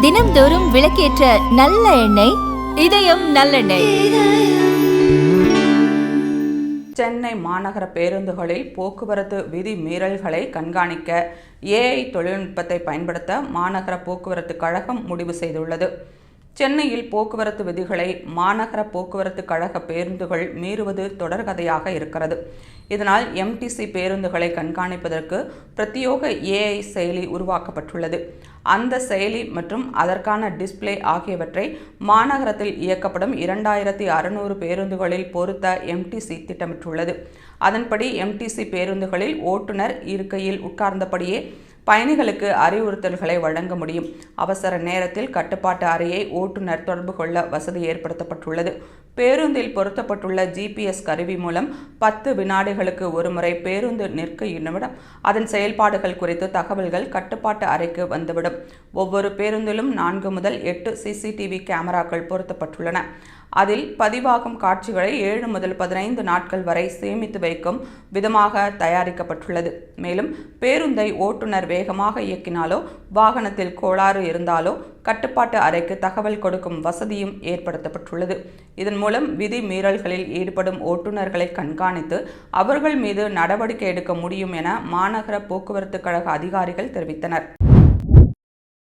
தினம்தோறும் விளக்கேற்ற நல்ல எண்ணெய் இதயம் நல்லெண்ணெய். சென்னை மாநகர பேருந்துகளில் போக்குவரத்து விதி மீறல்களை கண்காணிக்க AI தொழில்நுட்பத்தை பயன்படுத்த மாநகர போக்குவரத்து கழகம் முடிவு செய்துள்ளது. சென்னையில் போக்குவரத்து விதிகளை மாநகர போக்குவரத்து கழக பேருந்துகள் மீறுவது தொடர்கதையாக இருக்கிறது. இதனால் MTC பேருந்துகளை கண்காணிப்பதற்கு பிரத்யேக AI செயலி உருவாக்கப்பட்டுள்ளது. அந்த செயலி மற்றும் அதற்கான டிஸ்பிளே ஆகியவற்றை மாநகரத்தில் இயக்கப்படும் 2600 பேருந்துகளில் பொருத்த MTC திட்டமிட்டுள்ளது. அதன்படி MTC பேருந்துகளில் ஓட்டுநர் இருக்கையில் உட்கார்ந்தபடியே பயணிகளுக்கு அறிவுறுத்தல்களை வழங்க முடியும். அவசர நேரத்தில் கட்டுப்பாட்டு அறையை ஓட்டுநர் தொடர்பு கொள்ள வசதி ஏற்படுத்தப்பட்டுள்ளது. பேருந்தில் பொருத்தப்பட்டுள்ள GPS கருவி மூலம் 10 வினாடிகளுக்கு ஒருமுறை பேருந்து நிற்கையிடம் அதன் செயல்பாடுகள் குறித்து தகவல்கள் கட்டுப்பாட்டு அறைக்கு வந்துவிடும். ஒவ்வொரு பேருந்திலும் 4 முதல் 8 CCTV கேமராக்கள் பொருத்தப்பட்டுள்ளன. அதில் பதிவாகும் காட்சிகளை 7 முதல் 15 நாட்கள் வரை சேமித்து வைக்கும் விதமாக தயாரிக்கப்பட்டுள்ளது. மேலும் பேருந்தை ஓட்டுநர் வேகமாக இயக்கினாலோ வாகனத்தில் கோளாறு இருந்தாலோ கட்டுப்பாட்டு அறைக்கு தகவல் கொடுக்கும் வசதியும் ஏற்படுத்தப்பட்டுள்ளது. இதன் மூலம் விதி மீறல்களில் ஈடுபடும் ஓட்டுநர்களை கண்காணித்து அவர்கள் மீது நடவடிக்கை எடுக்க முடியும் என மாநகர போக்குவரத்து கழக அதிகாரிகள் தெரிவித்தனர்.